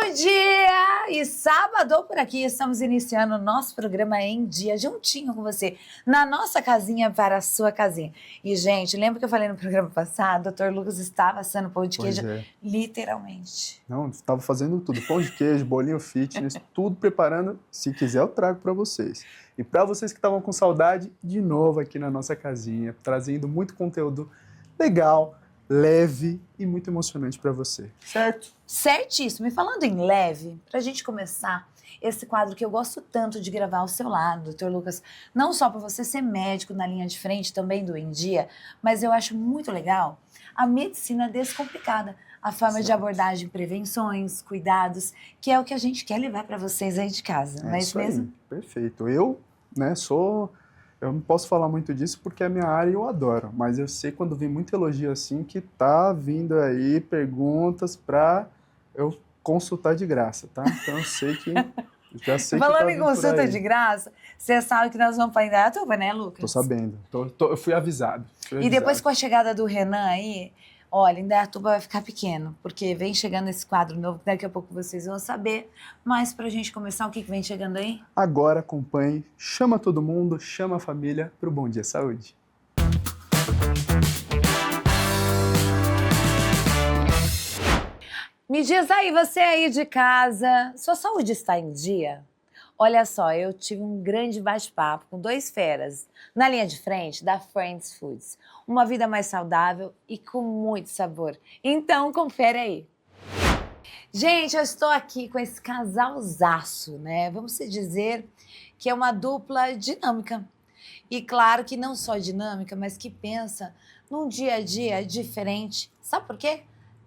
Bom dia! E sábado por aqui estamos iniciando o nosso programa Em Dia, juntinho com você, na nossa casinha para a sua casinha. E, gente, lembra que eu falei no programa passado? O Dr. Lucas estava assando pão de queijo, literalmente. Não, estava fazendo tudo, pão de queijo, bolinho fitness, tudo preparando. Se quiser eu trago para vocês. E para vocês que estavam com saudade, de novo aqui na nossa casinha, trazendo muito conteúdo legal, leve e muito emocionante para você, certo? Certíssimo. E falando em leve, para a gente começar esse quadro que eu gosto tanto de gravar ao seu lado, Dr. Lucas, não só para você ser médico na linha de frente também do Em Dia, mas eu acho muito legal a medicina descomplicada, a forma de abordagem, prevenções, cuidados, que é o que a gente quer levar para vocês aí de casa, não é isso mesmo? Aí, perfeito. Eu não posso falar muito disso porque é a minha área e eu adoro, mas eu sei quando vem muito elogio assim que tá vindo aí perguntas para eu consultar de graça, tá? Então eu sei que Falando tá em consulta de graça, você sabe que nós vamos para Indaiatuba, né, Lucas? Tô sabendo. Eu fui avisado. E depois com a chegada do Renan aí, olha, Indaiatuba vai ficar pequeno, porque vem chegando esse quadro novo, daqui a pouco vocês vão saber. Mas pra gente começar, o que vem chegando aí? Agora acompanhe, chama todo mundo, chama a família pro Bom Dia Saúde. Me diz aí, você aí de casa, sua saúde está em dia? Olha só, eu tive um grande bate-papo com dois feras na linha de frente da Friends Foods. Uma vida mais saudável e com muito sabor. Então, confere aí. Gente, eu estou aqui com esse casalzaço, né? Vamos dizer que é uma dupla dinâmica. E claro que não só dinâmica, mas que pensa num dia a dia diferente. Sabe por quê?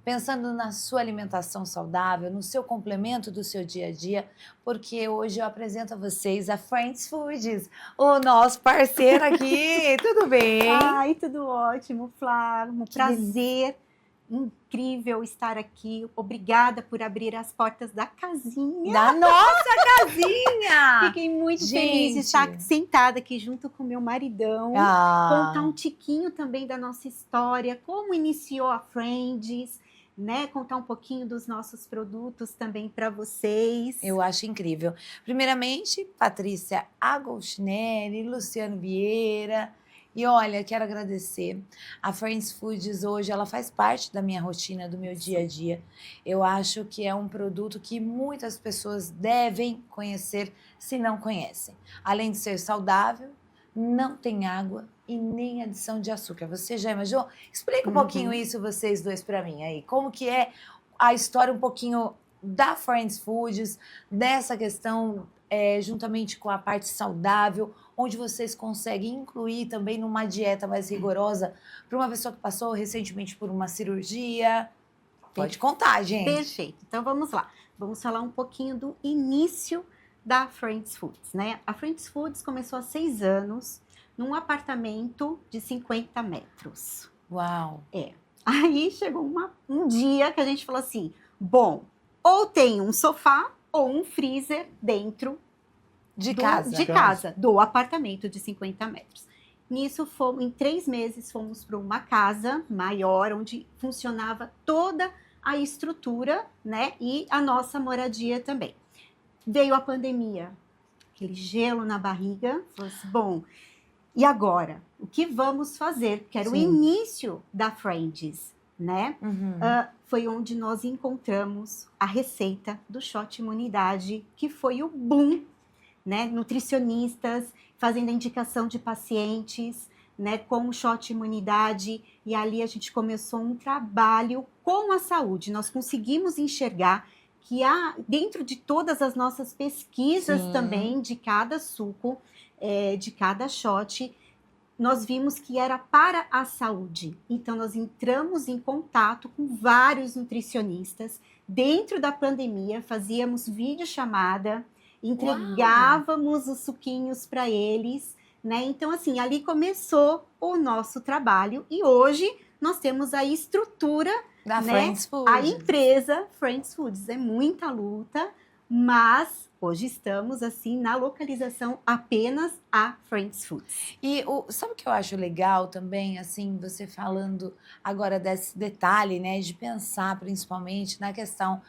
Pensando na sua alimentação saudável, no seu complemento do seu dia a dia, porque hoje eu apresento a vocês a Friends Foods, o nosso parceiro aqui. Tudo bem? Ai, tudo ótimo, Flá. Um prazer incrível estar aqui. Obrigada por abrir as portas da casinha. Da nossa casinha! Fiquei muito feliz de estar sentada aqui junto com meu maridão. Contar um tiquinho também da nossa história, como iniciou a Friends, né? Contar um pouquinho dos nossos produtos também para vocês. Eu acho incrível. Primeiramente, Patrícia Agostinelli, Luciano Vieira. E olha, quero agradecer. A Friends Foods hoje, ela faz parte da minha rotina, do meu dia a dia. Eu acho que é um produto que muitas pessoas devem conhecer, se não conhecem. Além de ser saudável, não tem água e nem adição de açúcar. Você já imaginou? Explica um pouquinho isso, vocês dois, para mim aí. Como que é a história um pouquinho da Friends Foods, dessa questão juntamente com a parte saudável, onde vocês conseguem incluir também numa dieta mais rigorosa para uma pessoa que passou recentemente por uma cirurgia. Pode contar, gente. Perfeito. Então vamos lá. Vamos falar um pouquinho do início da Friends Foods, né? A Friends Foods começou há 6 anos num apartamento de 50 metros. Uau! Aí chegou um dia que a gente falou assim, bom, ou tem um sofá ou um freezer dentro de casa, do apartamento de 50 metros. Nisso, em 3 meses, fomos para uma casa maior, onde funcionava toda a estrutura, né? E a nossa moradia também. Veio a pandemia, aquele gelo na barriga, falou assim, bom, e agora? O que vamos fazer? Porque era o início da Friends, né? Foi onde nós encontramos a receita do Shot Imunidade, que foi o boom, né? Nutricionistas fazendo a indicação de pacientes, né? Com o Shot Imunidade, e ali a gente começou um trabalho com a saúde. Nós conseguimos enxergar que dentro de todas as nossas pesquisas também, de cada suco, de cada shot, nós vimos que era para a saúde. Então, nós entramos em contato com vários nutricionistas. Dentro da pandemia, fazíamos videochamada, entregávamos os suquinhos para eles, né? Então, assim, ali começou o nosso trabalho. E hoje, nós temos a estrutura da né? Friends Foods. A empresa Friends Foods. É muita luta, mas hoje estamos assim na localização apenas a Friends Foods. E sabe o que eu acho legal também, assim, você falando agora desse detalhe, né, de pensar principalmente na questão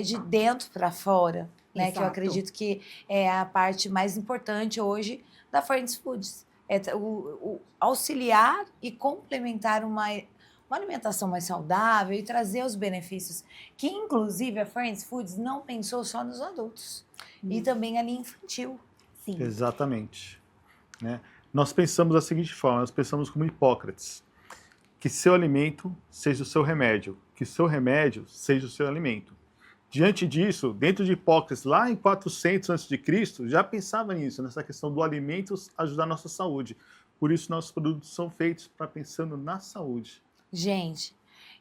de dentro para fora, né, que eu Exato. acredito que é a parte mais importante hoje da Friends Foods. O auxiliar e complementar uma alimentação mais saudável e trazer os benefícios, que inclusive a Friends Foods não pensou só nos adultos, e também ali infantil. Sim. Exatamente. Né? Nós pensamos da seguinte forma, nós pensamos como Hipócrates, que seu alimento seja o seu remédio, que seu remédio seja o seu alimento. Diante disso, dentro de Hipócrates, lá em 400 a.C., já pensava nisso, nessa questão do alimento ajudar a nossa saúde. Por isso, nossos produtos são feitos para pensando na saúde. Gente,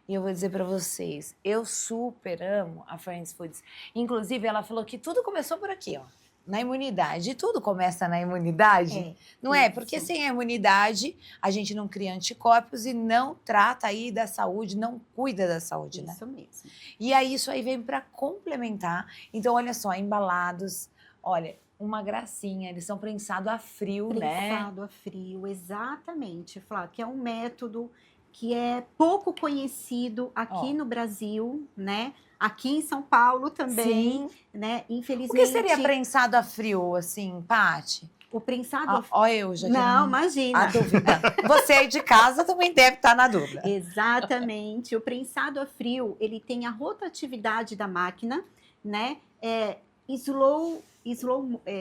eu vou dizer para vocês, eu super amo a Friends Foods. Inclusive, ela falou que tudo começou por aqui, ó, na imunidade. E tudo começa na imunidade, não é? isso. Porque sem a imunidade, a gente não cria anticorpos e não trata aí da saúde, não cuida da saúde, né? Isso mesmo. E aí, isso aí vem para complementar. Então, olha só, embalados, olha, uma gracinha, eles são prensados a frio, né? Prensado a frio, exatamente, Flá, que é um método que é pouco conhecido aqui no Brasil, né? Aqui em São Paulo também, Sim. né? Infelizmente. O que seria prensado a frio, assim, Paty? O prensado a frio. Ó, eu já Não, a imagina. dúvida. Você aí de casa também deve estar na dúvida. Exatamente. O prensado a frio, ele tem a rotatividade da máquina, né?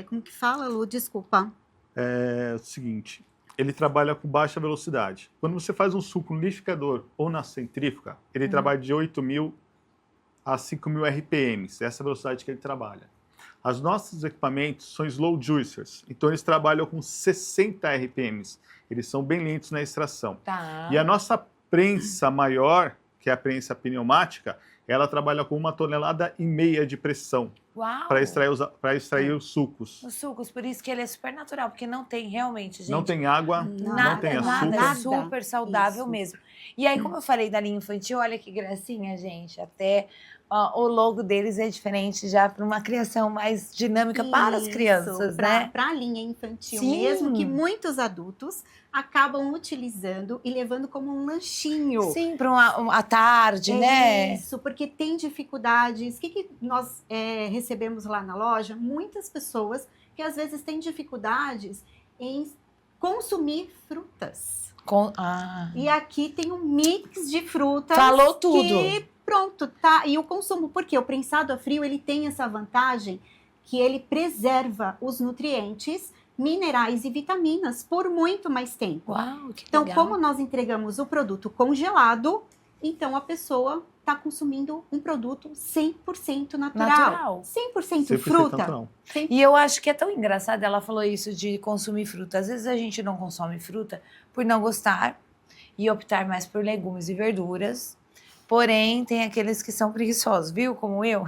Como que fala, Lu? Desculpa. É o seguinte, ele trabalha com baixa velocidade. Quando você faz um suco no liquidificador ou na centrífuga, ele trabalha de 8.000 a 5.000 RPMs, essa é a velocidade que ele trabalha. Os nossos equipamentos são slow juicers, então eles trabalham com 60 RPMs. Eles são bem lentos na extração. Tá. E a nossa prensa maior, que é a prensa pneumática, ela trabalha com 1,5 toneladas de pressão Uau! para extrair os sucos. Os sucos, por isso que ele é super natural, porque não tem realmente, gente. Não tem água, Nada, não tem açúcar. Nada, é Nada. super saudável Isso. mesmo. E aí, como eu falei da linha infantil, olha que gracinha, gente. Até o logo deles é diferente já para uma criação mais dinâmica para as Isso, crianças, né? Para a linha infantil Sim. mesmo, que muitos adultos acabam utilizando e levando como um lanchinho. Sim, para uma tarde, né? Isso, porque tem dificuldades. O que nós recebemos lá na loja? Muitas pessoas que às vezes têm dificuldades em consumir frutas. E aqui tem um mix de frutas. Falou tudo. Que pronto, tá. E o consumo, porque o prensado a frio, ele tem essa vantagem que ele preserva os nutrientes, minerais e vitaminas por muito mais tempo. Uau, que Então, legal. como nós entregamos o produto congelado, então a pessoa está consumindo um produto 100% natural. 100% 100% fruta. natural. E eu acho que é tão engraçado, ela falou isso de consumir fruta. Às vezes a gente não consome fruta por não gostar e optar mais por legumes e verduras. Porém, tem aqueles que são preguiçosos, viu? Como eu,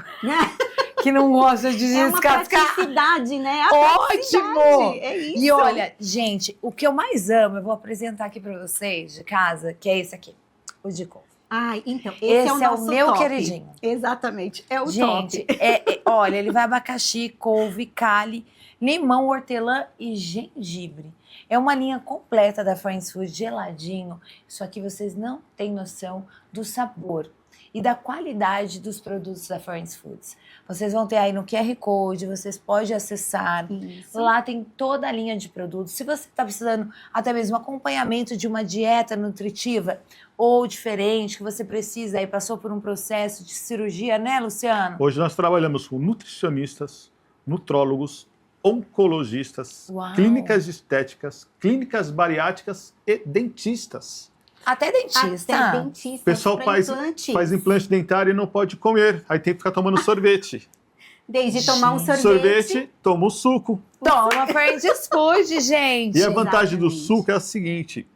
que não gostam de É uma descascar. praticidade, né? A Ótimo! praticidade, é isso. E olha, gente, o que eu mais amo, eu vou apresentar aqui para vocês de casa, que é esse aqui, o de couve. Ai, então, Esse esse é o nosso meu top. queridinho. Exatamente, é o Gente, top. olha, ele vai abacaxi, couve, cale, limão, hortelã e gengibre. É uma linha completa da Friends Food, geladinho. Isso aqui vocês não têm noção do sabor e da qualidade dos produtos da Friends Foods. Vocês vão ter aí no QR Code, vocês podem acessar. Isso. Lá tem toda a linha de produtos. Se você está precisando até mesmo acompanhamento de uma dieta nutritiva ou diferente, que você precisa e passou por um processo de cirurgia, né, Luciano? Hoje nós trabalhamos com nutricionistas, nutrólogos, oncologistas, Uau. clínicas estéticas, clínicas bariátricas e dentistas. Até dentista. Até dentista. O pessoal faz implante dentário e não pode comer, aí tem que ficar tomando sorvete. Desde tomar um Gente. Sorvete, toma o suco. Toma Friends Food, gente. E a vantagem do Exatamente. suco é a seguinte,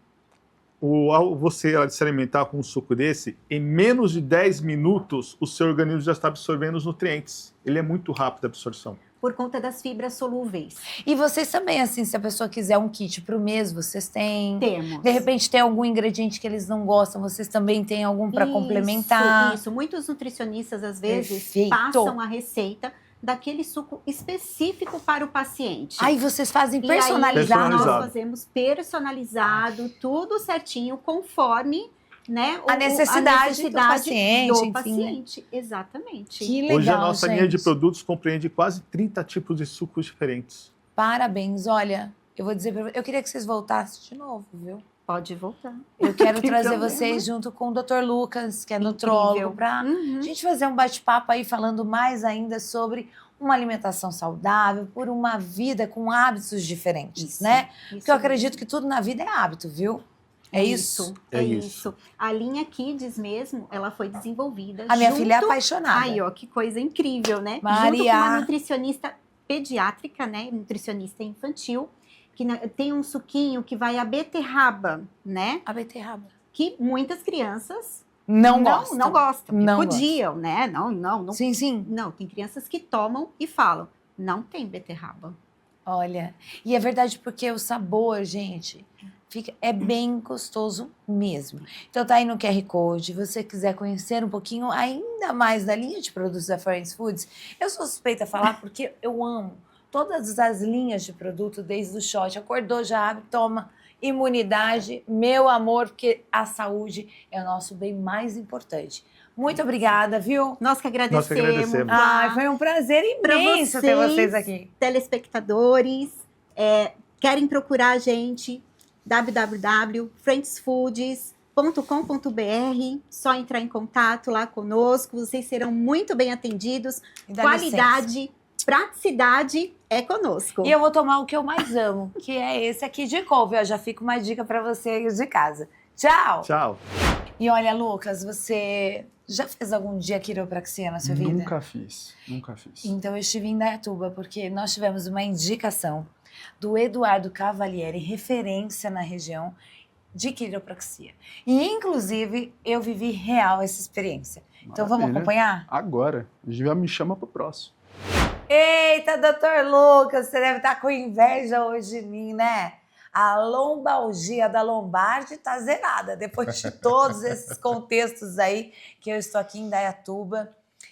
ao você se alimentar com um suco desse, em menos de 10 minutos o seu organismo já está absorvendo os nutrientes. Ele é muito rápido a absorção. Por conta das fibras solúveis. E vocês também, assim, se a pessoa quiser um kit para o mês, vocês têm. Temos. De repente tem algum ingrediente que eles não gostam, vocês também têm algum para complementar. Isso. Muitos nutricionistas, às vezes, Perfeito. passam a receita daquele suco específico para o paciente. Aí vocês fazem E aí, personalizado. nós Personalizado. fazemos personalizado, tudo certinho, conforme, né, A necessidade do paciente, do enfim, né? paciente. Exatamente. Que legal, Hoje a nossa linha de gente. produtos compreende quase 30 tipos de sucos diferentes. Parabéns, olha, eu vou dizer pra você, eu queria que vocês voltassem de novo, viu? Pode voltar. Eu quero tem trazer problema. vocês junto com o Dr. Lucas, que é Incrível. nutrólogo, para Uhum. a gente fazer um bate-papo aí falando mais ainda sobre uma alimentação saudável, por uma vida com hábitos diferentes, Isso, né? isso Porque eu mesmo. acredito que tudo na vida é hábito, viu? É isso. É É isso. isso. A linha Kids mesmo, ela foi desenvolvida A minha junto... filha é apaixonada. Aí, ó, que coisa incrível, né? Junto com Maria. uma nutricionista pediátrica, né? Nutricionista infantil, que tem um suquinho que vai a beterraba, né? A beterraba. Que muitas crianças Não gostam. não gostam. Não Podiam, né? Não. Sim, sim. Não, tem crianças que tomam e falam, não tem beterraba. Olha, e é verdade porque o sabor, gente, é bem gostoso mesmo. Então tá aí no QR Code, se você quiser conhecer um pouquinho ainda mais da linha de produtos da Friends Foods, eu sou suspeita a falar porque eu amo todas as linhas de produto, desde o shot, acordou, já abre, toma, imunidade, meu amor, porque a saúde é o nosso bem mais importante. Muito obrigada, viu? Nós que agradecemos. Nós que agradecemos. Ai, foi um prazer Pra imenso ter vocês aqui. Telespectadores, querem procurar a gente, www.friendsfoods.com.br, só entrar em contato lá conosco, vocês serão muito bem atendidos, Me dá qualidade, praticidade é conosco. E eu vou tomar o que eu mais amo, que é esse aqui de couve. Ó, já fica uma dica para você aí de casa. Tchau! Tchau. E olha, Lucas, você já fez algum dia quiropraxia na sua vida? Nunca fiz. Então eu estive em Indaiatuba porque nós tivemos uma indicação do Eduardo Cavalieri, referência na região de quiropraxia. E inclusive eu vivi real essa experiência. Então vamos Maravilha. acompanhar? Agora, já me chama pro próximo. Eita, doutor Lucas, você deve estar com inveja hoje de mim, né? A lombalgia da lombarde tá zerada, depois de todos esses contextos aí que eu estou aqui em Indaiatuba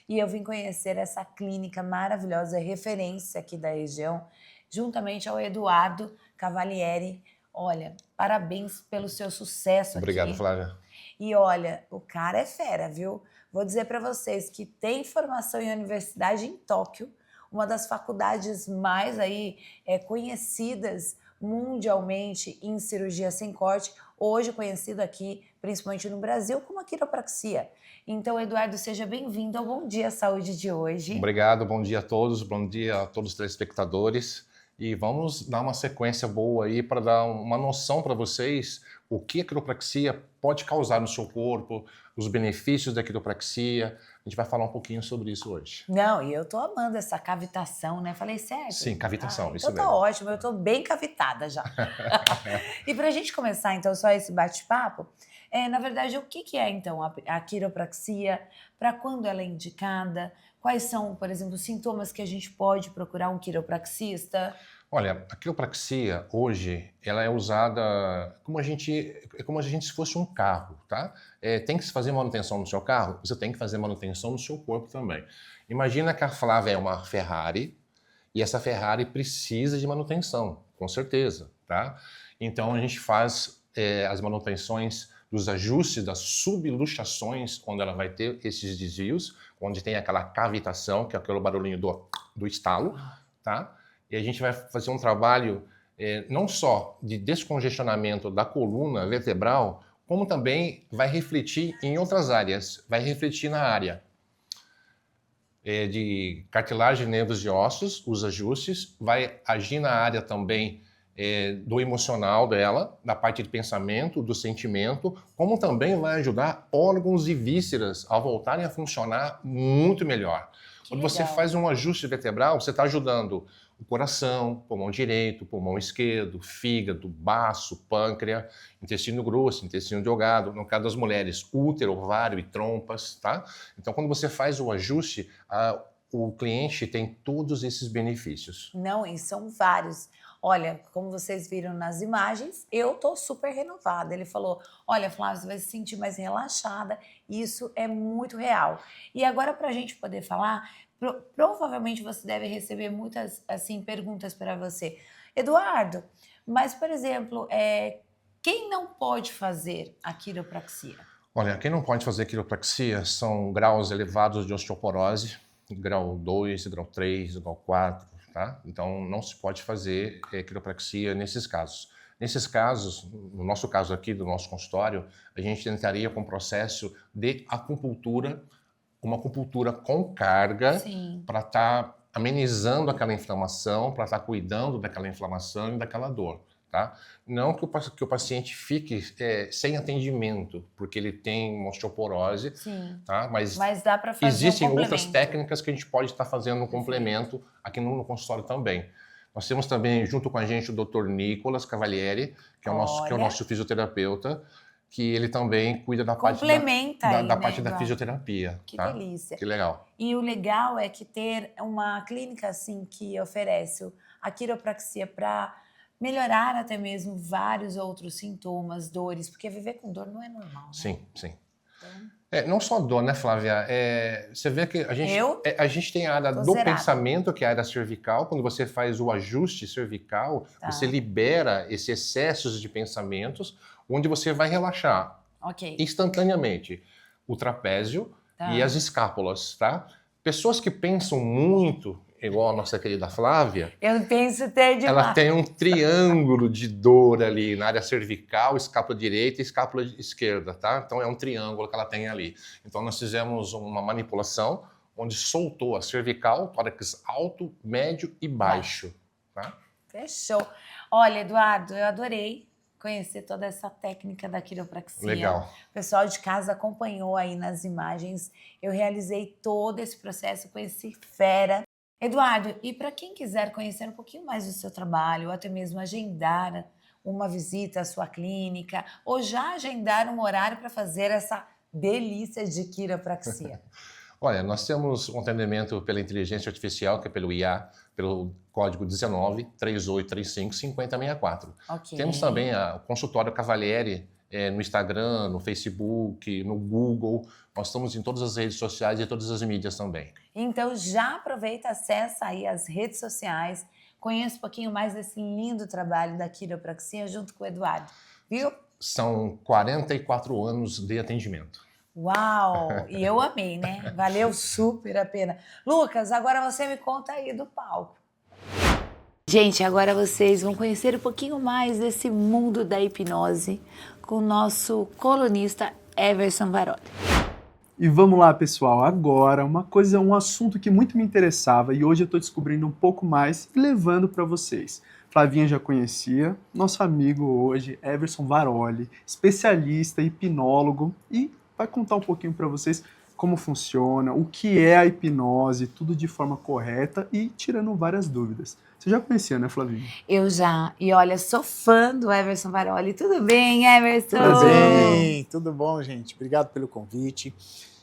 e eu vim conhecer essa clínica maravilhosa, referência aqui da região, juntamente ao Eduardo Cavalieri. Olha, parabéns pelo seu sucesso Obrigado, aqui. Flávia. E olha, o cara é fera, viu? Vou dizer para vocês que tem formação em universidade em Tóquio, uma das faculdades mais aí conhecidas mundialmente em cirurgia sem corte, hoje conhecido aqui, principalmente no Brasil, como a quiropraxia. Então, Eduardo, seja bem-vindo ao Bom Dia Saúde de hoje. Obrigado, bom dia a todos os telespectadores. E vamos dar uma sequência boa aí para dar uma noção para vocês o que a quiropraxia pode causar no seu corpo, os benefícios da quiropraxia. A gente vai falar um pouquinho sobre isso hoje. Não, e eu tô amando essa cavitação, né? Falei certo? Sim, cavitação, isso então tá mesmo. ótimo, eu tô bem cavitada já. E pra gente começar, então, só esse bate-papo, na verdade, o que é, então, a quiropraxia? Para quando ela é indicada? Quais são, por exemplo, os sintomas que a gente pode procurar um quiropraxista? Olha, a quiropraxia hoje ela é usada como a gente se fosse um carro, tá? Tem que se fazer manutenção no seu carro, você tem que fazer manutenção no seu corpo também. Imagina que a Flávia é uma Ferrari e essa Ferrari precisa de manutenção, com certeza, tá? Então a gente faz as manutenções dos ajustes, das subluxações, onde ela vai ter esses desvios, onde tem aquela cavitação, que é aquele barulhinho do estalo, tá? E a gente vai fazer um trabalho não só de descongestionamento da coluna vertebral, como também vai refletir em outras áreas. Vai refletir na área de cartilagem, nervos e ossos, os ajustes. Vai agir na área também do emocional dela, da parte de pensamento, do sentimento, como também vai ajudar órgãos e vísceras a voltarem a funcionar muito melhor. Quando você faz um ajuste vertebral, você está ajudando o coração, pulmão direito, pulmão esquerdo, fígado, baço, pâncreas, intestino grosso, intestino delgado, no caso das mulheres, útero, ovário e trompas, tá? Então, quando você faz o ajuste, o cliente tem todos esses benefícios. Não, e são vários. Olha, como vocês viram nas imagens, eu tô super renovada. Ele falou, olha, Flávia, você vai se sentir mais relaxada. Isso é muito real. E agora, para a gente poder falar, provavelmente você deve receber muitas assim perguntas para você. Eduardo, mas, por exemplo, quem não pode fazer a quiropraxia? Olha, quem não pode fazer quiropraxia são graus elevados de osteoporose, grau 2, grau 3, grau 4, tá? Então, não se pode fazer quiropraxia nesses casos. Nesses casos, no nosso caso aqui, do nosso consultório, a gente tentaria com o processo de acupuntura, uma acupuntura com carga, para estar amenizando aquela inflamação, para estar cuidando daquela inflamação e daquela dor. Tá? Não que o paciente fique sem atendimento, porque ele tem uma osteoporose, tá? Mas dá para fazer existem um outras técnicas que a gente pode estar fazendo um complemento aqui no consultório também. Nós temos também, junto com a gente, o Dr. Nicolas Cavalieri, que é o nosso fisioterapeuta, que ele também cuida da parte da fisioterapia. Que tá? delícia. Que legal. E o legal é que ter uma clínica assim que oferece a quiropraxia para melhorar até mesmo vários outros sintomas, dores, porque viver com dor não é normal, né? Sim. Não só dor, né, Flávia? Você vê que a gente tem a área do pensamento, que é a área cervical. Quando você faz o ajuste cervical, você libera esses excessos de pensamentos, onde você vai relaxar instantaneamente o trapézio e as escápulas, tá? Pessoas que pensam muito, igual a nossa querida Flávia, eu penso até demais. Ela tem um triângulo de dor ali na área cervical, escápula direita e escápula esquerda, tá? Então é um triângulo que ela tem ali. Então nós fizemos uma manipulação onde soltou a cervical, tórax alto, médio e baixo, tá? Fechou. Olha, Eduardo, eu adorei conhecer toda essa técnica da quiropraxia. Legal. O pessoal de casa acompanhou aí nas imagens. Eu realizei todo esse processo, conheci fera. Eduardo, e para quem quiser conhecer um pouquinho mais do seu trabalho, ou até mesmo agendar uma visita à sua clínica, ou já agendar um horário para fazer essa delícia de quiropraxia? Olha, nós temos um atendimento pela inteligência artificial, que é pelo IA, pelo código 19 3835 5064. Temos também o consultório Cavalieri no Instagram, no Facebook, no Google. Nós estamos em todas as redes sociais e todas as mídias também. Então já aproveita, acessa aí as redes sociais, conheça um pouquinho mais desse lindo trabalho da quiropraxia junto com o Eduardo, viu? São 44 anos de atendimento. Uau! E eu amei, né? Valeu super a pena. Lucas, agora você me conta aí do palco. Gente, agora vocês vão conhecer um pouquinho mais desse mundo da hipnose com o nosso colunista Everson Varoli. E vamos lá, pessoal. Agora, um assunto que muito me interessava e hoje eu estou descobrindo um pouco mais e levando para vocês. Flavinha já conhecia, nosso amigo hoje, Everson Varoli, especialista, hipnólogo, e vai contar um pouquinho para vocês como funciona, o que é a hipnose, tudo de forma correta e tirando várias dúvidas. Você já conhecia, né, Flavinha? Eu já. E olha, sou fã do Everson Varoli. Tudo bem, Everson? Tudo bem, tudo bom, gente. Obrigado pelo convite.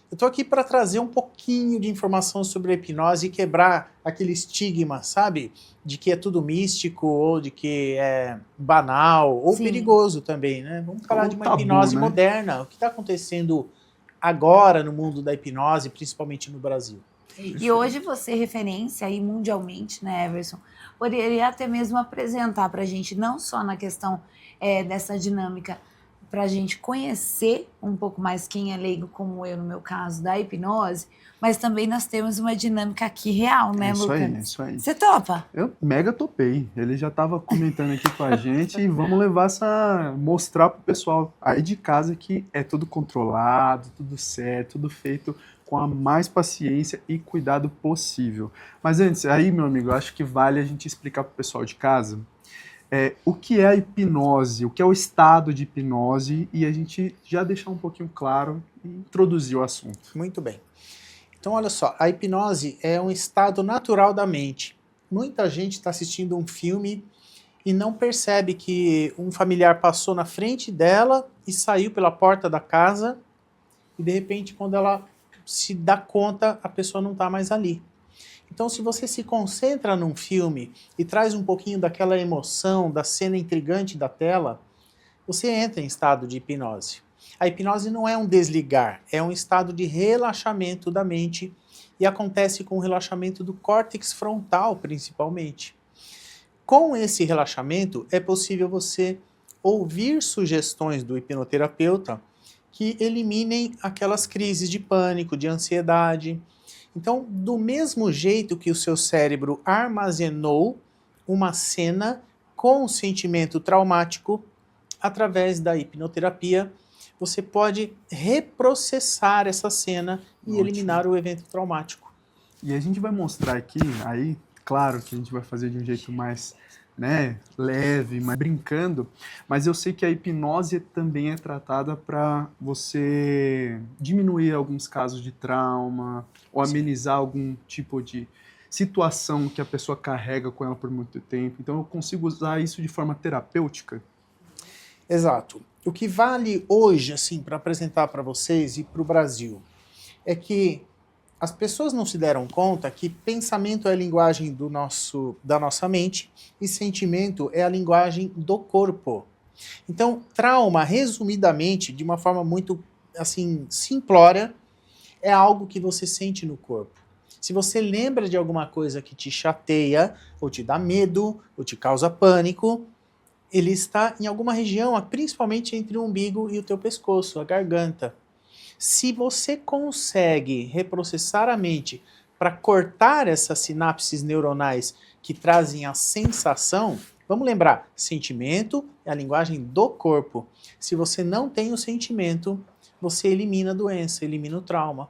Eu estou aqui para trazer um pouquinho de informação sobre a hipnose e quebrar aquele estigma, sabe? De que é tudo místico ou de que é banal ou perigoso também, né? Vamos falar de uma hipnose moderna. O que está acontecendo agora no mundo da hipnose, principalmente no Brasil. E hoje você é referência aí mundialmente, né, Everson? Poderia até mesmo apresentar para a gente, não só na questão dessa dinâmica, para a gente conhecer um pouco mais quem é leigo, como eu, no meu caso, da hipnose, mas também nós temos uma dinâmica aqui real, né, Lucas? É isso aí. Você topa? Eu mega topei. Ele já estava comentando aqui com a gente e vamos levar mostrar pro pessoal aí de casa que é tudo controlado, tudo certo, tudo feito com a mais paciência e cuidado possível. Mas antes, aí, meu amigo, eu acho que vale a gente explicar pro pessoal de casa o que é a hipnose, o que é o estado de hipnose e a gente já deixar um pouquinho claro e introduzir o assunto. Muito bem. Então, olha só, a hipnose é um estado natural da mente. Muita gente está assistindo um filme e não percebe que um familiar passou na frente dela e saiu pela porta da casa e, de repente, quando ela se dá conta, a pessoa não está mais ali. Então, se você se concentra num filme e traz um pouquinho daquela emoção, da cena intrigante da tela, você entra em estado de hipnose. A hipnose não é um desligar, é um estado de relaxamento da mente e acontece com o relaxamento do córtex frontal, principalmente. Com esse relaxamento, é possível você ouvir sugestões do hipnoterapeuta que eliminem aquelas crises de pânico, de ansiedade. Então, do mesmo jeito que o seu cérebro armazenou uma cena com um sentimento traumático, através da hipnoterapia, você pode reprocessar essa cena e Ótimo. eliminar o evento traumático. E a gente vai mostrar aqui, aí, claro que a gente vai fazer de um jeito mais, né, leve, mais brincando, mas eu sei que a hipnose também é tratada para você diminuir alguns casos de trauma ou amenizar algum tipo de situação que a pessoa carrega com ela por muito tempo. Então eu consigo usar isso de forma terapêutica. Exato. O que vale hoje, assim, para apresentar para vocês e para o Brasil, é que as pessoas não se deram conta que pensamento é a linguagem da nossa mente e sentimento é a linguagem do corpo. Então, trauma, resumidamente, de uma forma muito, assim, simplória, é algo que você sente no corpo. Se você lembra de alguma coisa que te chateia, ou te dá medo, ou te causa pânico, ele está em alguma região, principalmente entre o umbigo e o teu pescoço, a garganta. Se você consegue reprocessar a mente para cortar essas sinapses neuronais que trazem a sensação, vamos lembrar, sentimento é a linguagem do corpo. Se você não tem o sentimento, você elimina a doença, elimina o trauma.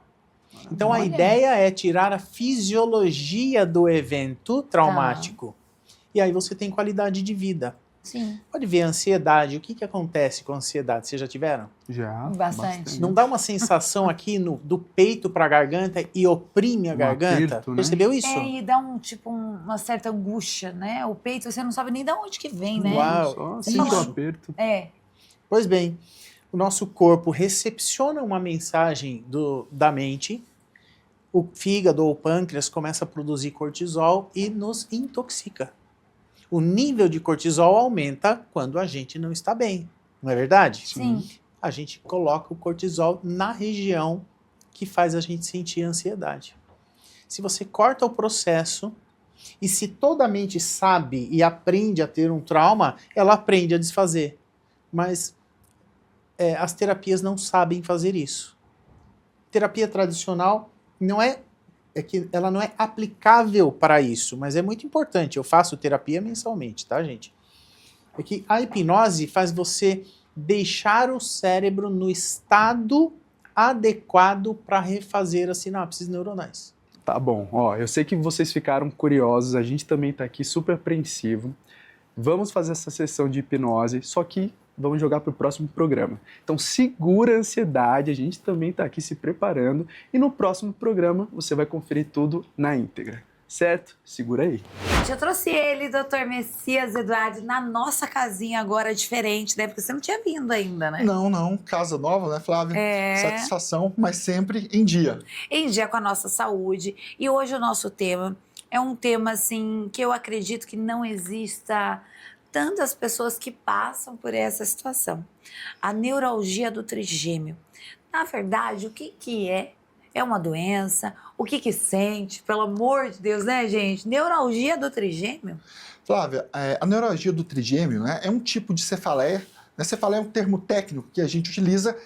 Então a Olha. ideia é tirar a fisiologia do evento traumático. E aí você tem qualidade de vida. Sim, Pode ver a ansiedade. O que acontece com a ansiedade? Vocês já tiveram? Já. Bastante. Não dá uma sensação aqui do peito para a garganta e oprime a garganta? aperto, né? Percebeu isso? e dá uma certa angústia, né? O peito, você não sabe nem de onde que vem, né? Uau. Só Você sente o falou. aperto. É, Pois bem, o nosso corpo recepciona uma mensagem da mente, o fígado ou o pâncreas começa a produzir cortisol e nos intoxica. O nível de cortisol aumenta quando a gente não está bem, não é verdade? sim. A gente coloca o cortisol na região que faz a gente sentir ansiedade. Se você corta o processo, e se toda a mente sabe e aprende a ter um trauma, ela aprende a desfazer. Mas as terapias não sabem fazer isso. Terapia tradicional que ela não é aplicável para isso, mas é muito importante. Eu faço terapia mensalmente, tá, gente? É que a hipnose faz você deixar o cérebro no estado adequado para refazer as sinapses neuronais. Tá bom, ó, eu sei que vocês ficaram curiosos, a gente também tá aqui super apreensivo. Vamos fazer essa sessão de hipnose, só que vamos jogar para o próximo programa. Então segura a ansiedade, a gente também tá aqui se preparando e no próximo programa você vai conferir tudo na íntegra, certo? Segura aí. Já trouxe ele, Dr. Messias Eduardo, na nossa casinha agora diferente, né? Porque você não tinha vindo ainda, né? Não, casa nova, né, Flávia? É. Satisfação, mas sempre em dia. Em dia com a nossa saúde. E hoje o nosso tema é um tema, assim, que eu acredito que não exista tantas pessoas que passam por essa situação. A neuralgia do trigêmeo. Na verdade, o que é? É uma doença? O que sente? Pelo amor de Deus, né, gente? Neuralgia do trigêmeo? Flávia, a neuralgia do trigêmeo, né, é um tipo de cefaleia. Né? Cefaleia é um termo técnico que a gente utiliza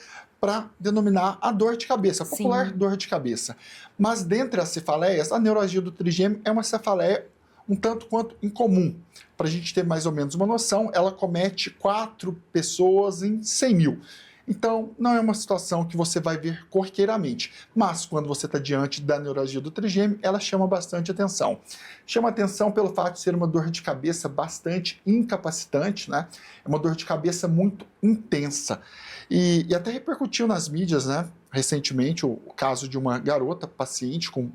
para denominar a dor de cabeça, a popular Sim. dor de cabeça. Mas dentre as cefaleias, a neuralgia do trigêmeo é uma cefaleia um tanto quanto incomum. Para a gente ter mais ou menos uma noção, ela comete 4 pessoas em 100 mil. Então, não é uma situação que você vai ver corriqueiramente. Mas, quando você está diante da neuralgia do trigêmeo, ela chama bastante atenção. Chama atenção pelo fato de ser uma dor de cabeça bastante incapacitante, né? É uma dor de cabeça muito intensa. E até repercutiu nas mídias, né? Recentemente, o caso de uma garota paciente com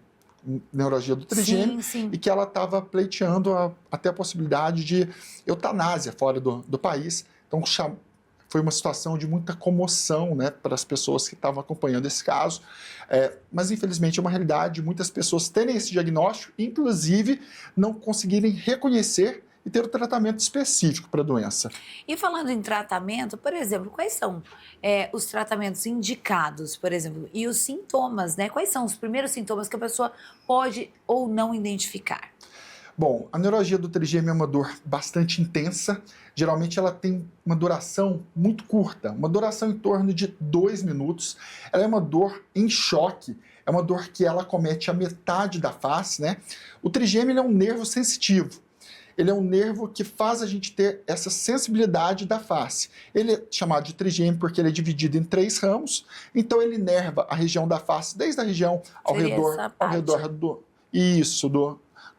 neuralgia do trigêmeo, Sim. e que ela estava pleiteando até a possibilidade de eutanásia fora do país. Então, foi uma situação de muita comoção, né, para as pessoas que estavam acompanhando esse caso. Mas, infelizmente, é uma realidade. Muitas pessoas terem esse diagnóstico, inclusive, não conseguirem reconhecer e ter o tratamento específico para a doença. E falando em tratamento, por exemplo, quais são os tratamentos indicados, por exemplo, e os sintomas, né? Quais são os primeiros sintomas que a pessoa pode ou não identificar? Bom, a neuralgia do trigêmeo é uma dor bastante intensa. Geralmente ela tem uma duração muito curta, uma duração em torno de 2 minutos. Ela é uma dor em choque, é uma dor que ela acomete a metade da face, né? O trigêmeo ele é um nervo sensitivo. Ele é um nervo que faz a gente ter essa sensibilidade da face. Ele é chamado de trigêmeo porque ele é dividido em 3 ramos, então ele inerva a região da face, desde a região ao Seria redor, essa ao parte. redor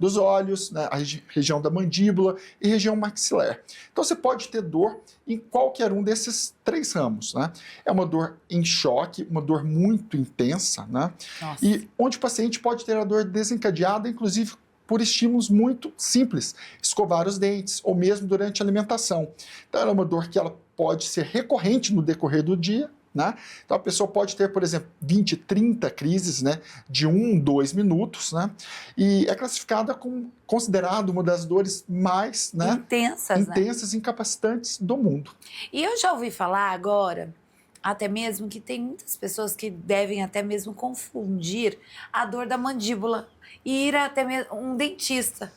dos olhos, né, a região da mandíbula e região maxilar. Então você pode ter dor em qualquer um desses 3 ramos, né? É uma dor em choque, uma dor muito intensa, né? Nossa. E onde o paciente pode ter a dor desencadeada, inclusive por estímulos muito simples, escovar os dentes ou mesmo durante a alimentação. Então ela é uma dor que ela pode ser recorrente no decorrer do dia, né? Então a pessoa pode ter, por exemplo, 20, 30 crises, né, de 1, 2 minutos, né? E é classificada como considerada uma das dores mais, né, Intensas, né? intensas e incapacitantes do mundo. E eu já ouvi falar agora, até mesmo, que tem muitas pessoas que devem até mesmo confundir a dor da mandíbula e ir até mesmo um dentista.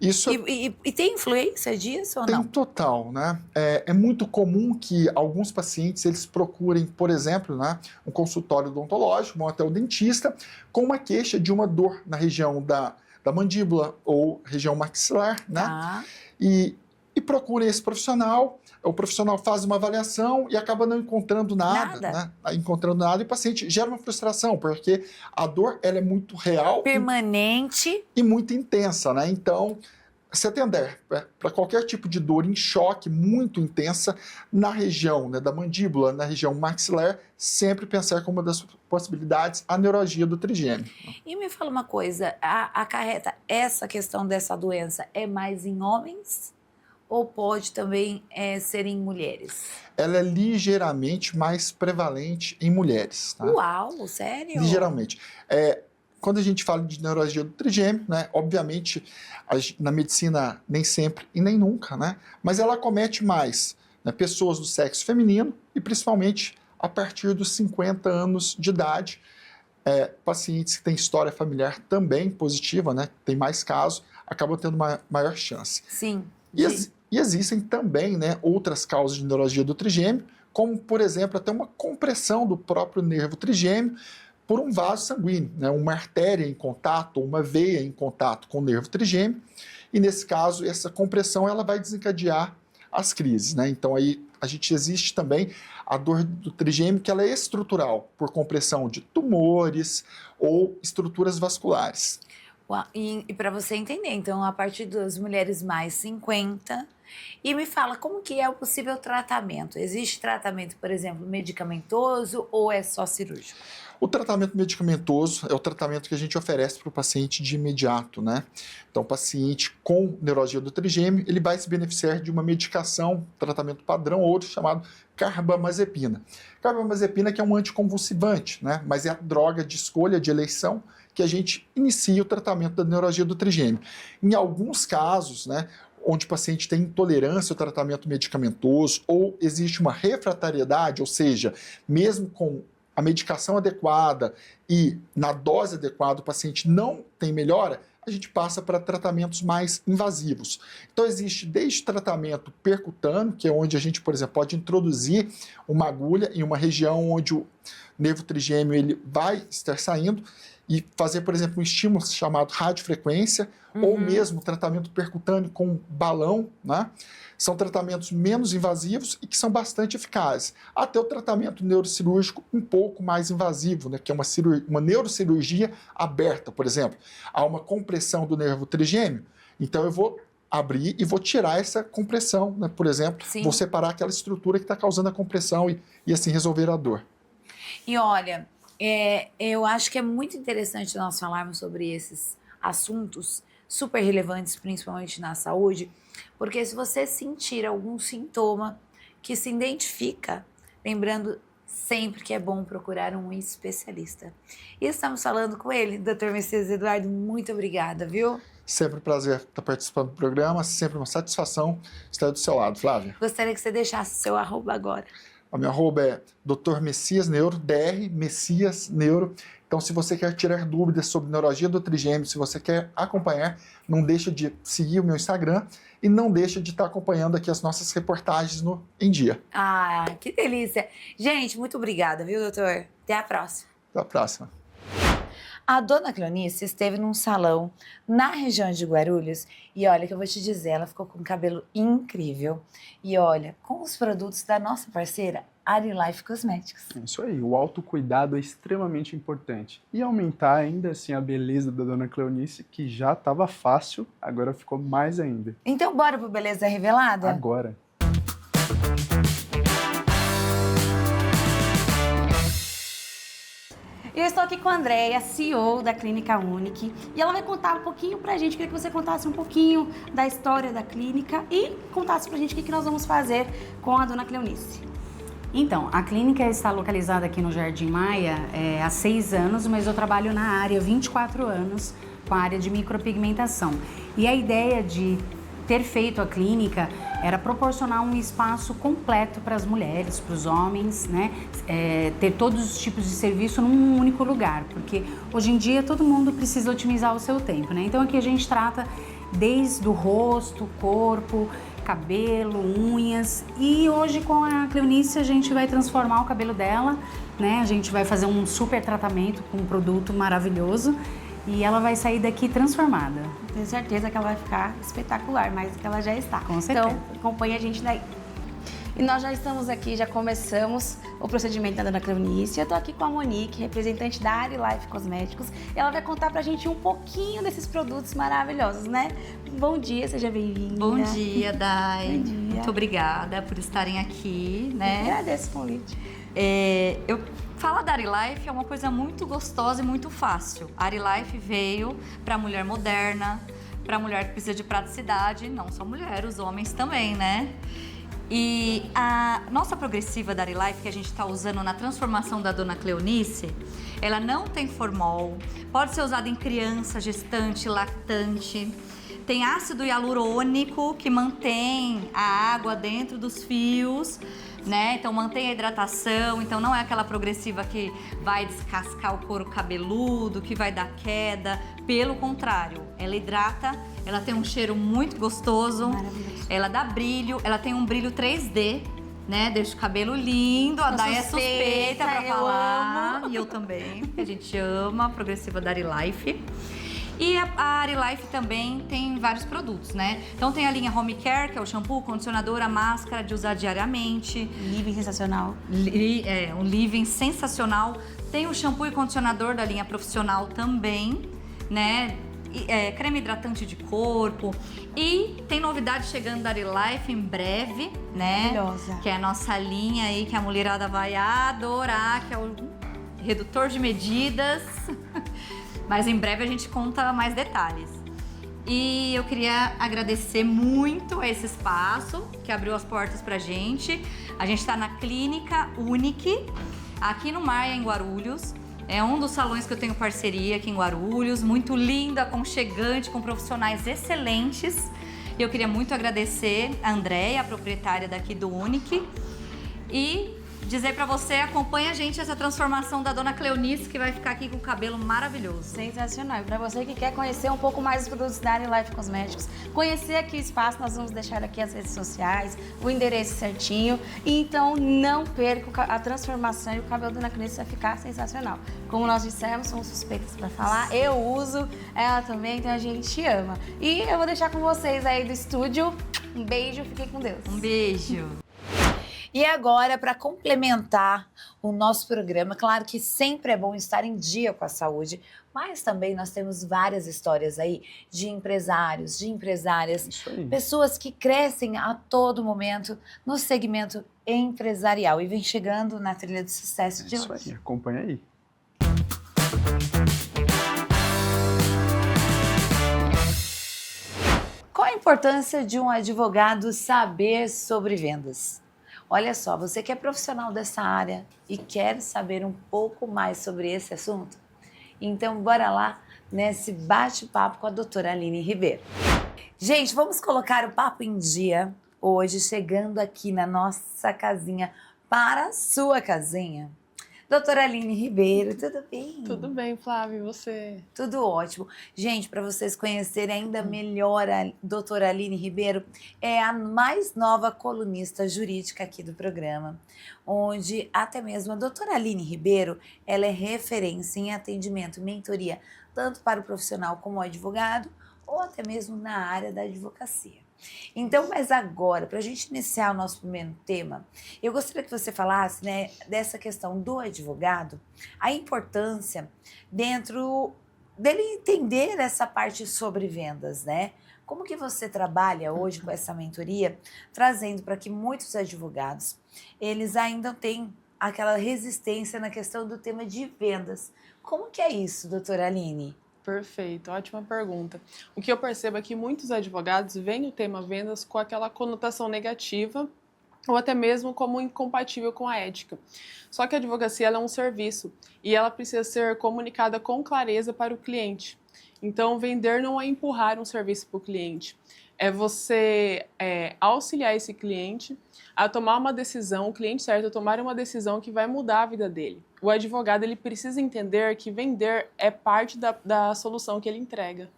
Isso E tem influência disso ou tem não? total, né? É muito comum que alguns pacientes eles procurem, por exemplo, né, um consultório odontológico, vão até o dentista com uma queixa de uma dor na região da mandíbula ou região maxilar, né? Tá. E procurem esse profissional, o profissional faz uma avaliação e acaba não encontrando nada, Nada. né? Encontrando nada e o paciente gera uma frustração, porque a dor ela é muito real Permanente. e muito intensa, né? Então, se atender para qualquer tipo de dor em choque muito intensa na região, né, da mandíbula, na região maxilar, sempre pensar como uma das possibilidades a neuralgia do trigêmeo. E me fala uma coisa, acarreta essa questão dessa doença é mais em homens ou pode também ser em mulheres? Ela é ligeiramente mais prevalente em mulheres. Tá? Uau, sério? Ligeiramente. Quando a gente fala de neuralgia do trigêmeo, né, obviamente, na medicina nem sempre e nem nunca, né, mas ela acomete mais, né, pessoas do sexo feminino e principalmente a partir dos 50 anos de idade, pacientes que têm história familiar também positiva, né, tem mais casos, acabam tendo uma maior chance. Sim. E existem também, né, outras causas de neuralgia do trigêmeo, como, por exemplo, até uma compressão do próprio nervo trigêmeo por um vaso sanguíneo, né, uma artéria em contato ou uma veia em contato com o nervo trigêmeo. E, nesse caso, essa compressão ela vai desencadear as crises. Né? Então, aí existe também a dor do trigêmeo, que ela é estrutural, por compressão de tumores ou estruturas vasculares. Uau, e para você entender, então, a partir das mulheres mais 50, e me fala, como que é o possível tratamento? Existe tratamento, por exemplo, medicamentoso ou é só cirúrgico? O tratamento medicamentoso é o tratamento que a gente oferece para o paciente de imediato, né? Então, o paciente com neuralgia do trigêmeo, ele vai se beneficiar de uma medicação, tratamento padrão, outro chamado carbamazepina. Carbamazepina que é um anticonvulsivante, né? Mas é a droga de escolha de eleição que a gente inicia o tratamento da neuralgia do trigêmeo. Em alguns casos, né, onde o paciente tem intolerância ao tratamento medicamentoso ou existe uma refratariedade, ou seja, mesmo com a medicação adequada e na dose adequada o paciente não tem melhora, a gente passa para tratamentos mais invasivos. Então existe desde tratamento percutâneo, que é onde a gente, por exemplo, pode introduzir uma agulha em uma região onde o nervo trigêmeo ele vai estar saindo, e fazer, por exemplo, um estímulo chamado radiofrequência, ou mesmo tratamento percutâneo com balão, né? São tratamentos menos invasivos e que são bastante eficazes. Até o tratamento neurocirúrgico um pouco mais invasivo, né? Que é uma neurocirurgia aberta, por exemplo. Há uma compressão do nervo trigêmeo, então eu vou abrir e vou tirar essa compressão, né? Por exemplo, Sim. vou separar aquela estrutura que está causando a compressão e assim resolver a dor. E olha, eu acho que é muito interessante nós falarmos sobre esses assuntos super relevantes, principalmente na saúde, porque se você sentir algum sintoma que se identifica, lembrando sempre que é bom procurar um especialista. E estamos falando com ele, Dr. Messias Eduardo, muito obrigada, viu? Sempre um prazer estar participando do programa, sempre uma satisfação estar do seu lado, Flávia. Gostaria que você deixasse seu arroba agora. O meu arroba é Dr. Messias Neuro, Dr. Messias Neuro. Então, se você quer tirar dúvidas sobre neurologia do trigêmeo, se você quer acompanhar, não deixa de seguir o meu Instagram e não deixa de estar acompanhando aqui as nossas reportagens no Em Dia. Ah, que delícia. Gente, muito obrigada, viu, doutor? Até a próxima. Até a próxima. A dona Cleonice esteve num salão na região de Guarulhos e olha que eu vou te dizer, ela ficou com um cabelo incrível. E olha, com os produtos da nossa parceira, AriLife Cosméticos. É isso aí, o autocuidado é extremamente importante. E aumentar ainda assim a beleza da dona Cleonice, que já estava fácil, agora ficou mais ainda. Então bora pro Beleza Revelada? Agora. Eu estou aqui com a Andréia, CEO da Clínica Unique, e ela vai contar um pouquinho pra gente. Queria que você contasse um pouquinho da história da clínica e contasse pra gente o que nós vamos fazer com a dona Cleonice. Então, a clínica está localizada aqui no Jardim Maia há 6 anos, mas eu trabalho na área há 24 anos com a área de micropigmentação. E a ideia de ter feito a clínica era proporcionar um espaço completo para as mulheres, para os homens, né? Ter todos os tipos de serviço num único lugar, porque hoje em dia todo mundo precisa otimizar o seu tempo, né? Então aqui a gente trata desde o rosto, corpo, cabelo, unhas, e hoje com a Cleonice a gente vai transformar o cabelo dela, né? A gente vai fazer um super tratamento com um produto maravilhoso e ela vai sair daqui transformada. Tenho certeza que ela vai ficar espetacular, mais do que ela já está. Com certeza. Então, acompanhe a gente daí. E nós já estamos aqui, já começamos o procedimento da dona Cleonice. Eu tô aqui com a Monique, representante da AriLife Cosméticos. E ela vai contar pra gente um pouquinho desses produtos maravilhosos, né? Bom dia, seja bem-vinda. Bom dia, Dai. Bom dia. Muito obrigada por estarem aqui, né? Agradeço o convite. Falar da AriLife é uma coisa muito gostosa e muito fácil. A AriLife veio para a mulher moderna, para a mulher que precisa de praticidade, não só mulher, os homens também, né? E a nossa progressiva da AriLife, que a gente está usando na transformação da dona Cleonice, ela não tem formol, pode ser usada em criança, gestante, lactante. Tem ácido hialurônico que mantém a água dentro dos fios, né? Então mantém a hidratação, então não é aquela progressiva que vai descascar o couro cabeludo, que vai dar queda. Pelo contrário, ela hidrata, ela tem um cheiro muito gostoso, ela dá brilho, ela tem um brilho 3D, né? Deixa o cabelo lindo, a Day é suspeita pra falar. E eu também, porque a gente ama a progressiva da AriLife. E a AriLife também tem vários produtos, né? Então tem a linha Home Care, que é o shampoo, o condicionador, a máscara de usar diariamente. Living sensacional. Um living sensacional. Tem o shampoo e condicionador da linha profissional também, né? Creme hidratante de corpo. E tem novidade chegando da AriLife em breve, né? Maravilhosa. Que é a nossa linha aí que a mulherada vai adorar, que é o redutor de medidas. Mas em breve a gente conta mais detalhes. E eu queria agradecer muito a esse espaço que abriu as portas pra gente. A gente está na Clínica Unique, aqui no Maia, em Guarulhos. É um dos salões que eu tenho parceria aqui em Guarulhos. Muito lindo, aconchegante, com profissionais excelentes. E eu queria muito agradecer a Andréia, a proprietária daqui do Unique. E dizer pra você, acompanha a gente essa transformação da dona Cleonice, que vai ficar aqui com o cabelo maravilhoso. Sensacional. E para você que quer conhecer um pouco mais dos produtos da AriLife Cosméticos, conhecer aqui o espaço, nós vamos deixar aqui as redes sociais, o endereço certinho. E então não perca a transformação e o cabelo da dona Cleonice vai ficar sensacional. Como nós dissemos, somos suspeitas para falar. Eu uso, ela também, então a gente ama. E eu vou deixar com vocês aí do estúdio. Um beijo, fiquem com Deus. Um beijo. E agora, para complementar o nosso programa, claro que sempre é bom estar em dia com a saúde, mas também nós temos várias histórias aí de empresários, de empresárias, Isso aí. pessoas que crescem a todo momento no segmento empresarial e vem chegando na trilha do sucesso de Isso hoje. aí, acompanha aí. Qual a importância de um advogado saber sobre vendas? Olha só, você que é profissional dessa área e quer saber um pouco mais sobre esse assunto? Então, bora lá nesse bate-papo com a doutora Aline Ribeiro. Gente, vamos colocar o papo em dia hoje, chegando aqui na nossa casinha, para a sua casinha. Doutora Aline Ribeiro, tudo bem? Tudo bem, Flávia, e você? Tudo ótimo. Gente, para vocês conhecerem ainda melhor a doutora Aline Ribeiro, é a mais nova colunista jurídica aqui do programa, onde até mesmo a doutora Aline Ribeiro, ela é referência em atendimento e mentoria, tanto para o profissional como o advogado, ou até mesmo na área da advocacia. Então, mas agora, para a gente iniciar o nosso primeiro tema, eu gostaria que você falasse, né, dessa questão do advogado, a importância dentro dele entender essa parte sobre vendas, né? Como que você trabalha hoje com essa mentoria, trazendo para que muitos advogados, eles ainda têm aquela resistência na questão do tema de vendas. Como que é isso, doutora Aline? Perfeito, ótima pergunta. O que eu percebo é que muitos advogados veem o tema vendas com aquela conotação negativa ou até mesmo como incompatível com a ética. Só que a advocacia ela é um serviço e ela precisa ser comunicada com clareza para o cliente. Então, vender não é empurrar um serviço para o cliente, é você auxiliar esse cliente a tomar uma decisão, o cliente certo a tomar uma decisão que vai mudar a vida dele. O advogado ele precisa entender que vender é parte da solução que ele entrega.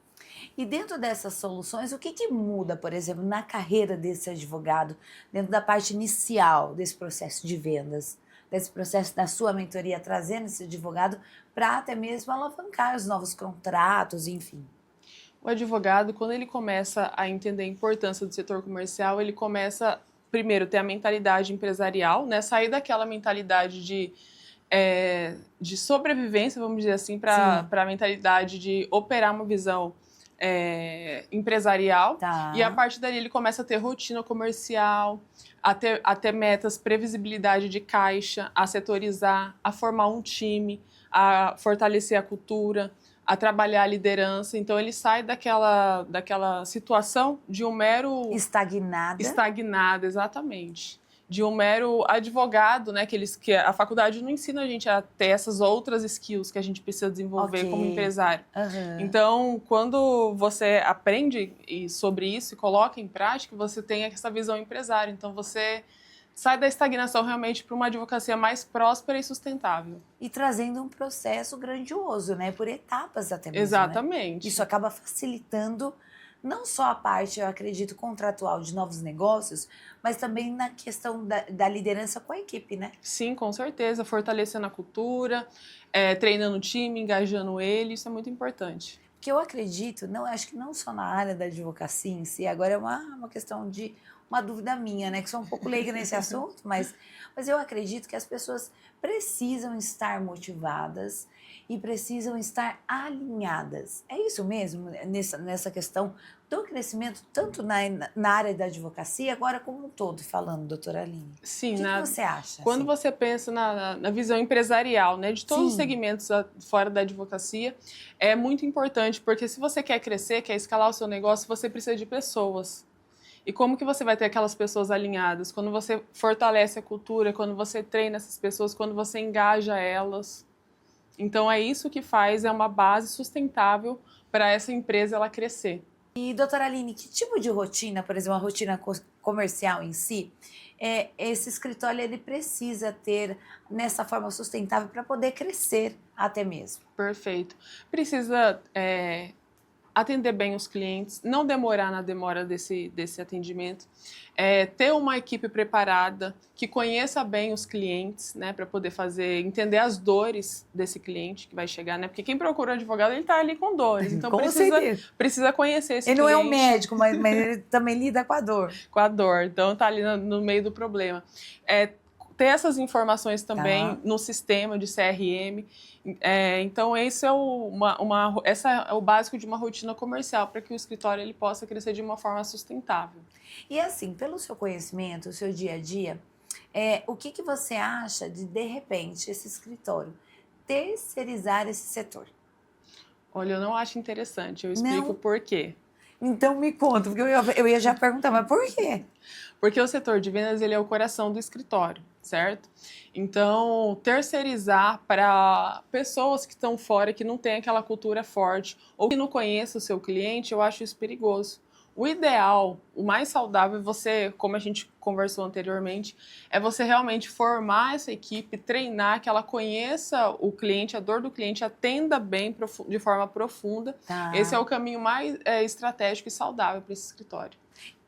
E dentro dessas soluções, o que muda, por exemplo, na carreira desse advogado, dentro da parte inicial desse processo de vendas, desse processo da sua mentoria, trazendo esse advogado para até mesmo alavancar os novos contratos, enfim? O advogado, quando ele começa a entender a importância do setor comercial, ele começa, primeiro, ter a mentalidade empresarial, né? Sair daquela mentalidade de sobrevivência, vamos dizer assim, para a mentalidade de operar uma visão empresarial. Tá. E a partir dali ele começa a ter rotina comercial, a ter metas, previsibilidade de caixa, a setorizar, a formar um time, a fortalecer a cultura, a trabalhar a liderança. Então ele sai daquela situação de um mero... Estagnada, exatamente. De um mero advogado, né? Que a faculdade não ensina a gente a ter essas outras skills que a gente precisa desenvolver como empresário. Uhum. Então, quando você aprende sobre isso e coloca em prática, você tem essa visão empresária. Então, você sai da estagnação realmente para uma advocacia mais próspera e sustentável. E trazendo um processo grandioso, né? Por etapas até mesmo. Exatamente. Né? Isso acaba facilitando não só a parte, eu acredito, contratual de novos negócios, mas também na questão da liderança com a equipe, né? Sim, com certeza. Fortalecendo a cultura, treinando o time, engajando ele, isso é muito importante. Porque eu acredito, acho que não só na área da advocacia em si, agora é uma questão de uma dúvida minha, né? Que sou um pouco leiga nesse assunto, mas eu acredito que as pessoas precisam estar motivadas e precisam estar alinhadas. É isso mesmo, nessa questão do crescimento, tanto na área da advocacia, agora como um todo, falando, doutora Aline? Sim. O que você acha? Quando você pensa na visão empresarial, né, de todos os segmentos fora da advocacia, é muito importante, porque se você quer crescer, quer escalar o seu negócio, você precisa de pessoas. E como que você vai ter aquelas pessoas alinhadas? Quando você fortalece a cultura, quando você treina essas pessoas, quando você engaja elas. Então, é isso que faz, é uma base sustentável para essa empresa ela crescer. E, doutora Aline, que tipo de rotina, por exemplo, a rotina comercial em si, esse escritório ele precisa ter nessa forma sustentável para poder crescer até mesmo? Perfeito. Precisa atender bem os clientes, não demorar na demora desse atendimento, ter uma equipe preparada, que conheça bem os clientes, né, para poder entender as dores desse cliente que vai chegar, né, porque quem procura um advogado, ele está ali com dores, então precisa conhecer esse cliente. Ele não é um médico, mas ele também lida com a dor. Com a dor, então está ali no meio do problema. Ter essas informações também no sistema de CRM. Então, esse é o básico de uma rotina comercial para que o escritório ele possa crescer de uma forma sustentável. E assim, pelo seu conhecimento, o seu dia a dia, o que você acha de repente, esse escritório terceirizar esse setor? Olha, eu não acho interessante, eu explico por quê. Então me conta, porque eu ia já perguntar, mas por quê? Porque o setor de vendas ele é o coração do escritório, certo? Então, terceirizar para pessoas que estão fora, que não têm aquela cultura forte ou que não conhecem o seu cliente, eu acho isso perigoso. O ideal, o mais saudável é você, como a gente conversou anteriormente, é você realmente formar essa equipe, treinar, que ela conheça o cliente, a dor do cliente, atenda bem de forma profunda. Tá. Esse é o caminho mais estratégico e saudável para esse escritório.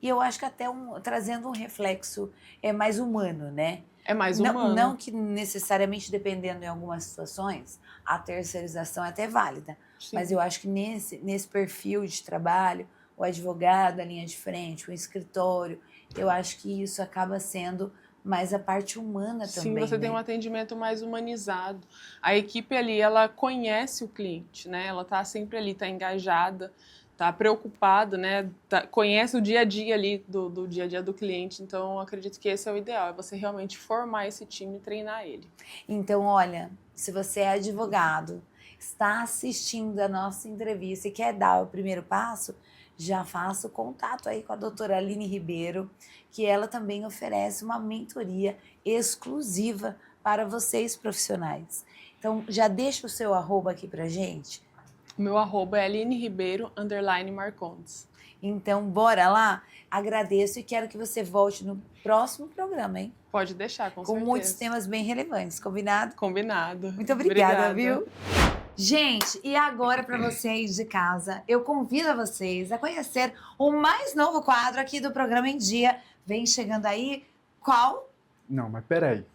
E eu acho que até trazendo um reflexo mais humano, né? É mais humano. Não que necessariamente, dependendo em algumas situações, a terceirização é até válida. Sim. Mas eu acho que nesse perfil de trabalho, o advogado, a linha de frente, o escritório, eu acho que isso acaba sendo mais a parte humana também. Sim, você tem um atendimento mais humanizado. A equipe ali, ela conhece o cliente, né? Ela está sempre ali, está engajada, está preocupada, né? Conhece o dia a dia ali do dia a dia do cliente. Então, eu acredito que esse é o ideal, é você realmente formar esse time e treinar ele. Então, olha, se você é advogado, está assistindo a nossa entrevista e quer dar o primeiro passo, já faça o contato aí com a doutora Aline Ribeiro, que ela também oferece uma mentoria exclusiva para vocês profissionais. Então, já deixa o seu arroba aqui pra gente. O meu arroba é @Ribeiro_Marcondes. Então, bora lá? Agradeço e quero que você volte no próximo programa, hein? Pode deixar, com certeza. Com muitos temas bem relevantes, combinado? Combinado. Muito obrigada, viu? Gente, e agora para vocês de casa, eu convido a vocês a conhecer o mais novo quadro aqui do Programa em Dia. Vem chegando aí, qual? Não, mas peraí.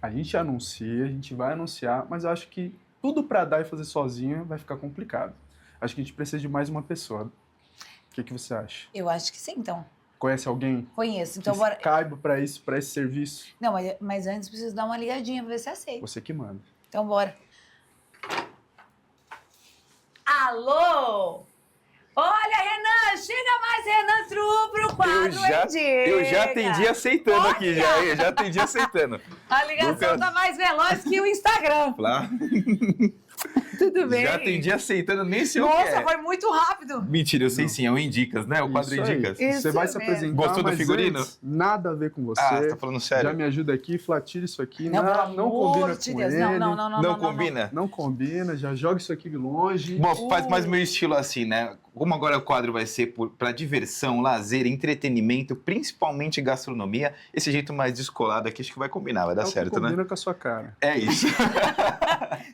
A gente anuncia, a gente vai anunciar, mas eu acho que tudo para dar e fazer sozinha vai ficar complicado. Acho que a gente precisa de mais uma pessoa. O que você acha? Eu acho que sim, então. Conhece alguém Conheço, então que bora. caiba para esse serviço? Não, mas antes preciso dar uma ligadinha para ver se aceita. Você que manda. Então bora. Alô? Olha, Renan, chega mais, Renan Tru, pro quadro Eu já atendi aceitando aqui, eu já atendi aceitando. A ligação tá mais veloz que o Instagram. Lá. Tudo bem? Já atendi aceitando, nem sei o que é. Nossa, foi muito rápido. Mentira, eu sei sim, é o Indicas, né? O quadro Isso aí. Indicas. Você vai se mesmo. apresentar, Gostou do mas figurino? antes, nada a ver com você. Ah, você tá falando sério? Já me ajuda aqui, Flatira isso aqui. Não, pelo Não amor combina de com Deus. ele. Não combina? Não combina, já joga isso aqui longe. Bom, faz mais meu estilo assim, né? Como agora o quadro vai ser para diversão, lazer, entretenimento, principalmente gastronomia, esse jeito mais descolado aqui acho que vai combinar, vai dar certo, né? Combina com a sua cara. É isso.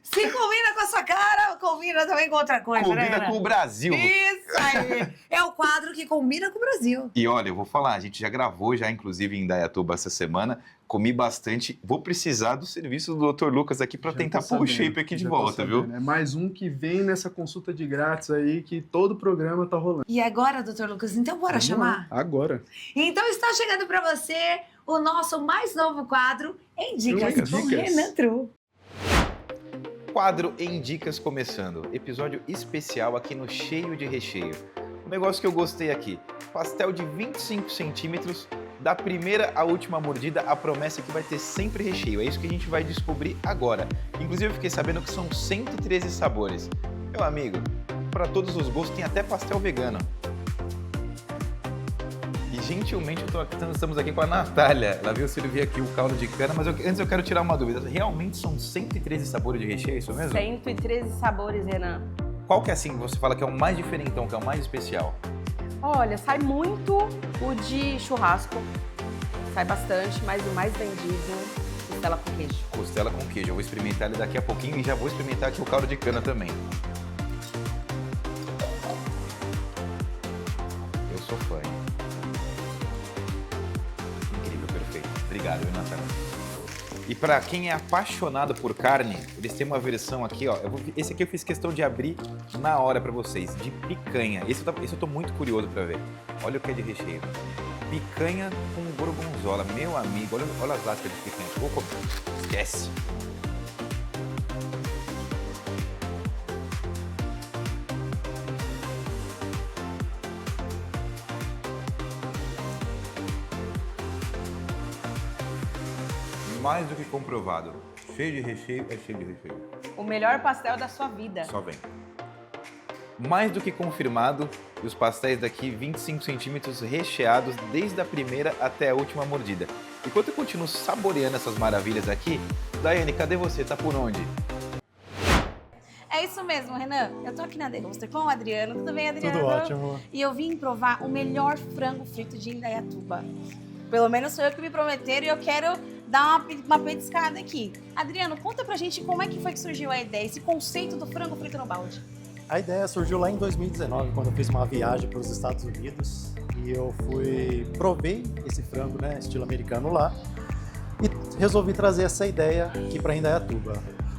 Se combina com a sua cara, combina também com outra coisa, né, Combina Renan? com o Brasil. Isso aí. É o quadro que combina com o Brasil. E olha, eu vou falar, a gente já gravou já, inclusive, em Indaiatuba essa semana, comi bastante, vou precisar do serviço do Dr. Lucas aqui para Já tentar tô pôr o sabendo, shape aqui de já tô volta, viu? sabendo. É mais um que vem nessa consulta de grátis aí, que todo programa tá rolando. E agora, doutor Lucas, então bora Vamos chamar? lá, agora. Então está chegando para você o nosso mais novo quadro em Dicas com Dicas. Renan Tru. Quadro em Dicas começando. Episódio especial aqui no Cheio de Recheio. Um negócio que eu gostei aqui. Pastel de 25 centímetros, da primeira à última mordida, a promessa é que vai ter sempre recheio. É isso que a gente vai descobrir agora. Inclusive eu fiquei sabendo que são 113 sabores. Meu amigo, para todos os gostos tem até pastel vegano. E gentilmente estamos aqui com a Natália. Ela veio servir aqui o caldo de cana, mas antes eu quero tirar uma dúvida. Realmente são 113 sabores de recheio, é isso mesmo? 113 sabores, Renan. Qual que é assim que você fala que é o mais diferentão, que é o mais especial? Olha, sai muito o de churrasco. Sai bastante, mas o mais vendido, costela com queijo. Costela com queijo. Eu vou experimentar ele daqui a pouquinho e já vou experimentar aqui o caldo de cana também. Eu sou fã, hein? Incrível, perfeito. Obrigado, viu, Natália? E para quem é apaixonado por carne, eles têm uma versão aqui, ó. Esse aqui eu fiz questão de abrir na hora para vocês, de picanha. Esse eu tô muito curioso para ver. Olha o que é de recheio. Picanha com gorgonzola, meu amigo. Olha as lascas de picanha. Vou comer. Esquece. Mais do que comprovado. Cheio de recheio é cheio de recheio. O melhor pastel da sua vida. Só vem. mais do que confirmado. E os pastéis daqui 25 centímetros recheados desde a primeira até a última mordida. Enquanto eu continuo saboreando essas maravilhas aqui, Daiane, cadê você? Tá por onde? É isso mesmo, Renan. Eu tô aqui na Degusta com o Adriano. Tudo bem, Adriano? Tudo ótimo. E eu vim provar o melhor frango frito de Indaiatuba. Pelo menos sou eu que me prometeram e eu quero dar uma petiscada aqui. Adriano, conta pra gente como é que foi que surgiu a ideia, esse conceito do frango frito no balde. A ideia surgiu lá em 2019, quando eu fiz uma viagem para os Estados Unidos e eu provei esse frango, né, estilo americano lá, e resolvi trazer essa ideia aqui para Indaiatuba.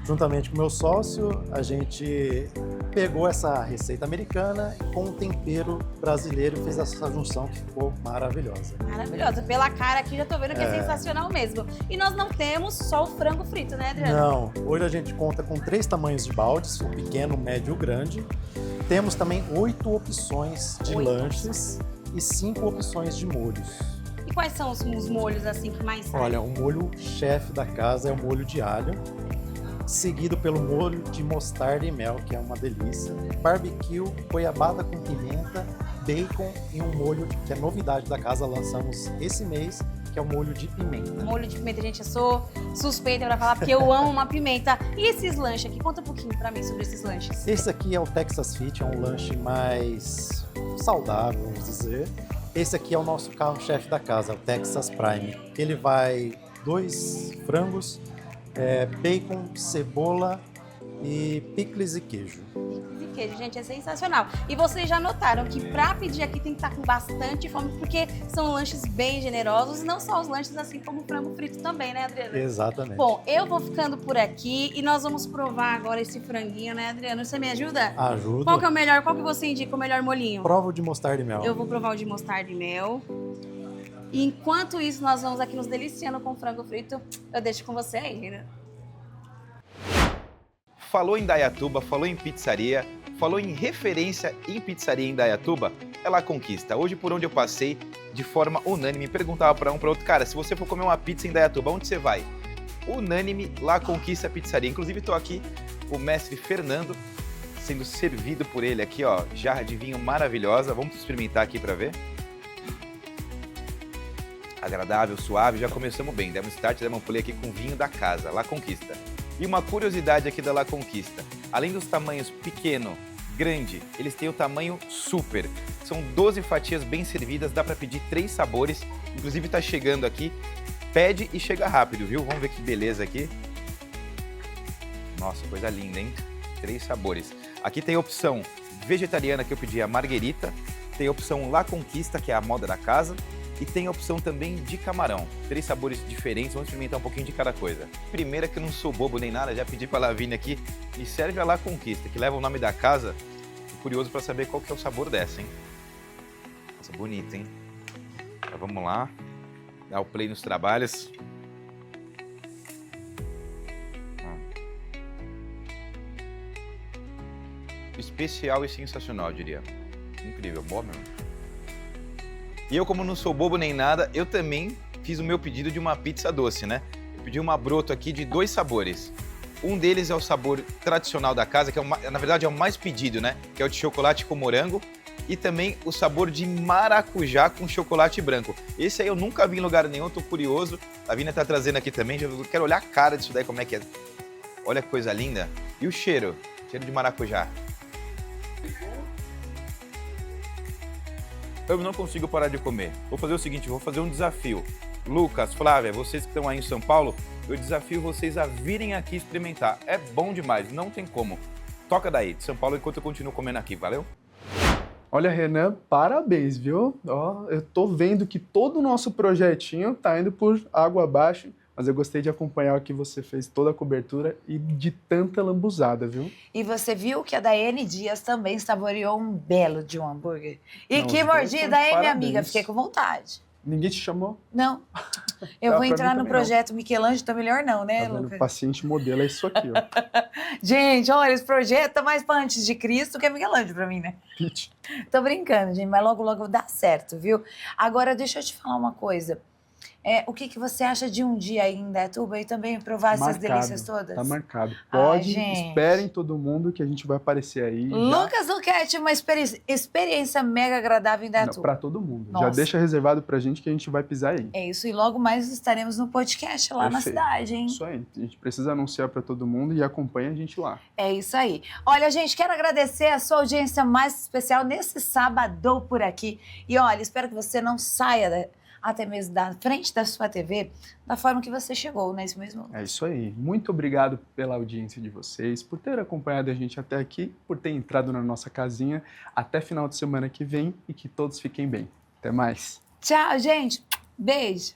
Juntamente com meu sócio, a gente pegou essa receita americana com um tempero brasileiro e fez essa junção que ficou maravilhosa. Maravilhosa. Pela cara aqui já tô vendo que é sensacional mesmo. E nós não temos só o frango frito, né, Adriano? Não. Hoje a gente conta com 3 tamanhos de baldes, o pequeno, o médio e o grande. Temos também 8 opções de lanches e 5 opções de molhos. E quais são os molhos assim que mais saem? Olha, o molho chefe da casa é o molho de alho, seguido pelo molho de mostarda e mel, que é uma delícia, barbecue, goiabada com pimenta, bacon e um molho que é novidade da casa, lançamos esse mês, que é o molho de pimenta. Molho de pimenta, gente, eu sou suspeita pra falar porque eu amo uma pimenta. E esses lanches aqui? Conta um pouquinho pra mim sobre esses lanches. Esse aqui é o Texas Fit, é um lanche mais saudável, vamos dizer. Esse aqui é o nosso carro-chefe da casa, o Texas Prime. Ele vai 2 frangos, bacon, cebola e picles e queijo. Picles e queijo, gente, é sensacional. E vocês já notaram que pra pedir aqui tem que estar com bastante fome, porque são lanches bem generosos, e não só os lanches, assim como o frango frito também, né, Adriano? Exatamente. Bom, eu vou ficando por aqui e nós vamos provar agora esse franguinho, né, Adriano? Você me ajuda? Ajuda. Qual que é o melhor? Qual que você indica o melhor molinho? Prova o de mostarda e mel. Eu vou provar o de mostarda e mel. E enquanto isso, nós vamos aqui nos deliciando com frango frito. Eu deixo com você aí, Renan. Falou em Indaiatuba, falou em pizzaria, falou em referência em pizzaria em Indaiatuba, é La Conquista. Hoje, por onde eu passei, de forma unânime, perguntava para um para outro, cara, se você for comer uma pizza em Indaiatuba, onde você vai? Unânime, La Conquista Pizzaria. Inclusive, estou aqui com o mestre Fernando, sendo servido por ele aqui, ó, jarra de vinho maravilhosa. Vamos experimentar aqui para ver. Agradável, suave, já começamos bem. Demos start, demos play aqui com vinho da casa, La Conquista. E uma curiosidade aqui da La Conquista, além dos tamanhos pequeno, grande, eles têm o tamanho super. São 12 fatias bem servidas, dá para pedir 3 sabores, inclusive tá chegando aqui, pede e chega rápido, viu? Vamos ver que beleza aqui. Nossa, coisa linda, hein? 3 sabores. Aqui tem a opção vegetariana, que eu pedi a marguerita, tem a opção La Conquista, que é a moda da casa, e tem a opção também de camarão. 3 sabores diferentes, vamos experimentar um pouquinho de cada coisa. Primeira, que eu não sou bobo nem nada, já pedi pra Lavínia aqui, me serve a La Conquista, que leva o nome da casa. Tô curioso pra saber qual que é o sabor dessa, hein? Nossa, bonita, hein? Então vamos lá, dar o play nos trabalhos. Especial e sensacional, eu diria. Incrível, boa mesmo. E eu, como não sou bobo nem nada, eu também fiz o meu pedido de uma pizza doce, né? Eu pedi uma broto aqui de 2 sabores. Um deles é o sabor tradicional da casa, que na verdade é o mais pedido, né? Que é o de chocolate com morango. E também o sabor de maracujá com chocolate branco. Esse aí eu nunca vi em lugar nenhum, tô curioso. A Vina tá trazendo aqui também, já quero olhar a cara disso daí, como é que é. Olha que coisa linda. E o cheiro? Cheiro de maracujá. Eu não consigo parar de comer. Vou fazer o seguinte, vou fazer um desafio. Lucas, Flávia, vocês que estão aí em São Paulo, eu desafio vocês a virem aqui experimentar. É bom demais, não tem como. Toca daí, de São Paulo, enquanto eu continuo comendo aqui, valeu? Olha, Renan, parabéns, viu? Ó, eu tô vendo que todo o nosso projetinho tá indo por água abaixo, mas eu gostei de acompanhar o que você fez, toda a cobertura e de tanta lambuzada, viu? E você viu que a Daiane Dias também saboreou um belo de um hambúrguer. E Não, que os dois mordida, estão de hein, minha parabéns. amiga? Fiquei com vontade. Ninguém te chamou? Não. Eu Tá, vou pra entrar mim no também projeto Michelangelo, tá melhor não, né, Tá vendo? Lucas? Paciente modelo é isso aqui, ó. Gente, olha, esse projeto tá mais pra antes de Cristo que Michelangelo pra mim, né? Pitch. Tô brincando, gente, mas logo, logo dá certo, viu? Agora, deixa eu te falar uma coisa. o que você acha de um dia aí em Indaiatuba e também provar essas delícias todas? Tá marcado. Ai, Pode, gente. esperem todo mundo que a gente vai aparecer aí. Lucas Luquete, uma experiência mega agradável em Indaiatuba. Para todo mundo. Nossa. Já deixa reservado pra gente que a gente vai pisar aí. É isso, e logo mais estaremos no podcast lá na Perfeito. cidade, hein? Isso aí. A gente precisa anunciar para todo mundo e acompanha a gente lá. É isso aí. Olha, gente, quero agradecer a sua audiência mais especial nesse sábado por aqui. E olha, espero que você não saia até mesmo da frente da sua TV da forma que você chegou nesse mesmo. É isso aí. Muito obrigado pela audiência de vocês, por ter acompanhado a gente até aqui, por ter entrado na nossa casinha. Até final de semana que vem e que todos fiquem bem. Até mais. Tchau, gente. Beijo.